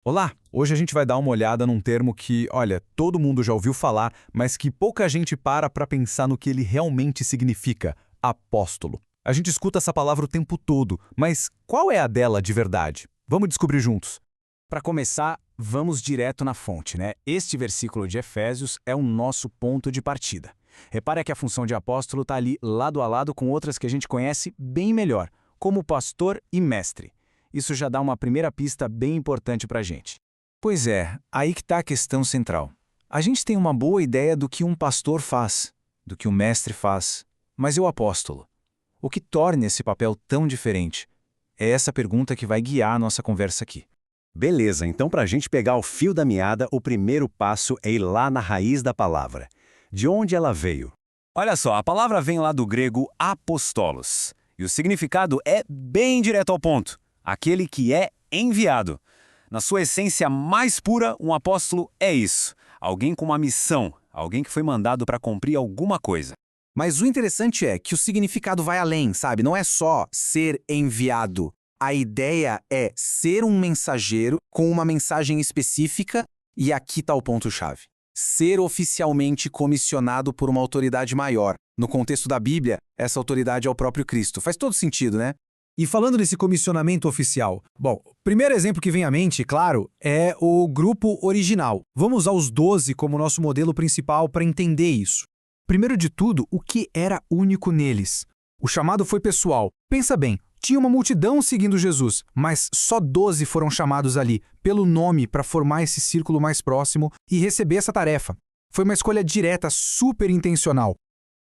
Olá! Hoje a gente vai dar uma olhada num termo que, olha, todo mundo já ouviu falar, mas que pouca gente para pensar no que ele realmente significa: apóstolo. A gente escuta essa palavra o tempo todo, mas qual é a dela de verdade? Vamos descobrir juntos. Para começar, vamos direto na fonte, né? Este versículo de Efésios é o nosso ponto de partida. Repara que a função de apóstolo está ali lado a lado com outras que a gente conhece bem melhor, como pastor e mestre. Isso já dá uma primeira pista bem importante para a gente. Pois é, aí que está a questão central. A gente tem uma boa ideia do que um pastor faz, do que um mestre faz, mas e o apóstolo? O que torna esse papel tão diferente? É essa pergunta que vai guiar a nossa conversa aqui. Beleza, então para a gente pegar o fio da meada, o primeiro passo é ir lá na raiz da palavra. De onde ela veio? Olha só, a palavra vem lá do grego apostolos, e o significado é bem direto ao ponto: aquele que é enviado. Na sua essência mais pura, um apóstolo é isso: alguém com uma missão, alguém que foi mandado para cumprir alguma coisa. Mas o interessante é que o significado vai além, sabe? Não é só ser enviado. A ideia é ser um mensageiro com uma mensagem específica, e aqui está o ponto-chave. Ser oficialmente comissionado por uma autoridade maior. No contexto da Bíblia, essa autoridade é o próprio Cristo. Faz todo sentido, né? E falando desse comissionamento oficial, bom, o primeiro exemplo que vem à mente, claro, é o grupo original. Vamos usar os 12 como nosso modelo principal para entender isso. Primeiro de tudo, o que era único neles? O chamado foi pessoal. Pensa bem, tinha uma multidão seguindo Jesus, mas só 12 foram chamados ali, pelo nome, para formar esse círculo mais próximo e receber essa tarefa. Foi uma escolha direta, super intencional.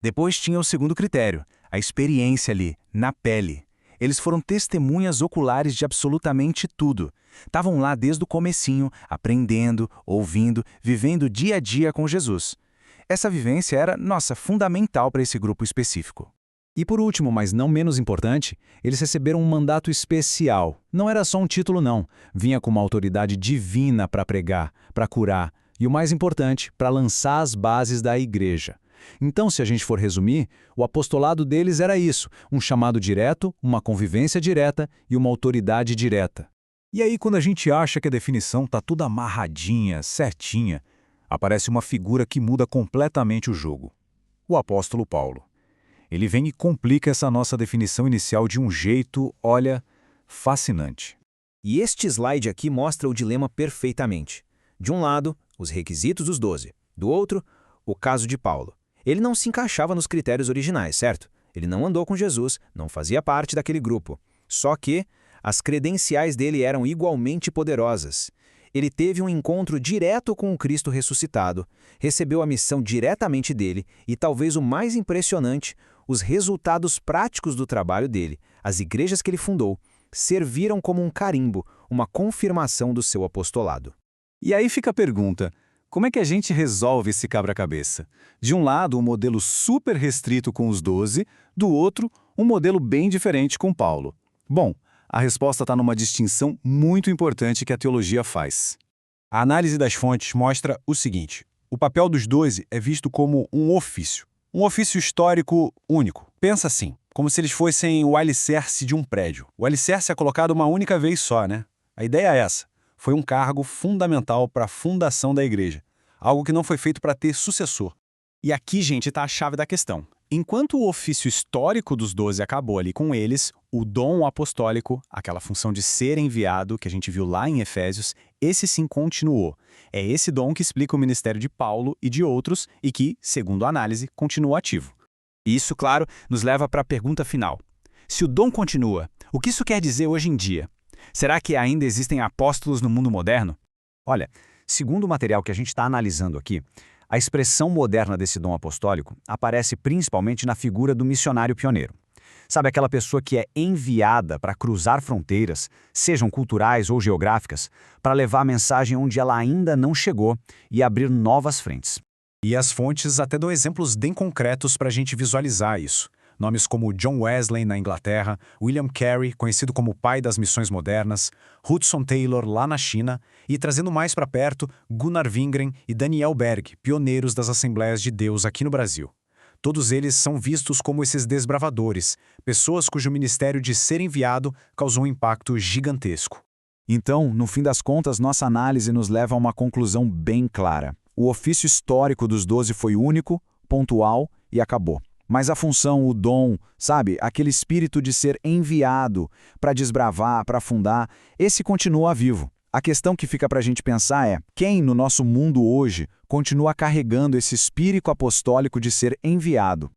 Depois tinha o segundo critério, a experiência ali, na pele. Eles foram testemunhas oculares de absolutamente tudo. Estavam lá desde o comecinho, aprendendo, ouvindo, vivendo dia a dia com Jesus. Essa vivência era, fundamental para esse grupo específico. E por último, mas não menos importante, eles receberam um mandato especial. Não era só um título, não. Vinha com uma autoridade divina para pregar, para curar e, o mais importante, para lançar as bases da igreja. Então, se a gente for resumir, o apostolado deles era isso: um chamado direto, uma convivência direta e uma autoridade direta. E aí, quando a gente acha que a definição está tudo amarradinha, certinha, aparece uma figura que muda completamente o jogo: o apóstolo Paulo. Ele vem e complica essa nossa definição inicial de um jeito, olha, fascinante. E este slide aqui mostra o dilema perfeitamente. De um lado, os requisitos dos 12. Do outro, o caso de Paulo. Ele não se encaixava nos critérios originais, certo? Ele não andou com Jesus, não fazia parte daquele grupo. Só que as credenciais dele eram igualmente poderosas. Ele teve um encontro direto com o Cristo ressuscitado, recebeu a missão diretamente dele e, talvez o mais impressionante, os resultados práticos do trabalho dele, as igrejas que ele fundou, serviram como um carimbo, uma confirmação do seu apostolado. E aí fica a pergunta: como é que a gente resolve esse quebra-cabeça? De um lado, um modelo super restrito com os 12, do outro, um modelo bem diferente com Paulo. Bom, a resposta está numa distinção muito importante que a teologia faz. A análise das fontes mostra o seguinte: o papel dos 12 é visto como um ofício histórico único. Pensa assim, como se eles fossem o alicerce de um prédio. O alicerce é colocado uma única vez só, né? A ideia é essa. Foi um cargo fundamental para a fundação da igreja, algo que não foi feito para ter sucessor. E aqui, gente, está a chave da questão. Enquanto o ofício histórico dos 12 acabou ali com eles, o dom apostólico, aquela função de ser enviado que a gente viu lá em Efésios, esse sim continuou. É esse dom que explica o ministério de Paulo e de outros e que, segundo a análise, continua ativo. E isso, claro, nos leva para a pergunta final. Se o dom continua, o que isso quer dizer hoje em dia? Será que ainda existem apóstolos no mundo moderno? Olha, segundo o material que a gente está analisando aqui, a expressão moderna desse dom apostólico aparece principalmente na figura do missionário pioneiro. Sabe, aquela pessoa que é enviada para cruzar fronteiras, sejam culturais ou geográficas, para levar a mensagem onde ela ainda não chegou e abrir novas frentes. E as fontes até dão exemplos bem concretos para a gente visualizar isso. Nomes como John Wesley, na Inglaterra, William Carey, conhecido como o pai das missões modernas, Hudson Taylor, lá na China, e trazendo mais para perto, Gunnar Wingren e Daniel Berg, pioneiros das Assembleias de Deus aqui no Brasil. Todos eles são vistos como esses desbravadores, pessoas cujo ministério de ser enviado causou um impacto gigantesco. Então, no fim das contas, nossa análise nos leva a uma conclusão bem clara. O ofício histórico dos 12 foi único, pontual e acabou. Mas a função, o dom, sabe, aquele espírito de ser enviado para desbravar, para afundar, esse continua vivo. A questão que fica para a gente pensar é: quem no nosso mundo hoje continua carregando esse espírito apostólico de ser enviado?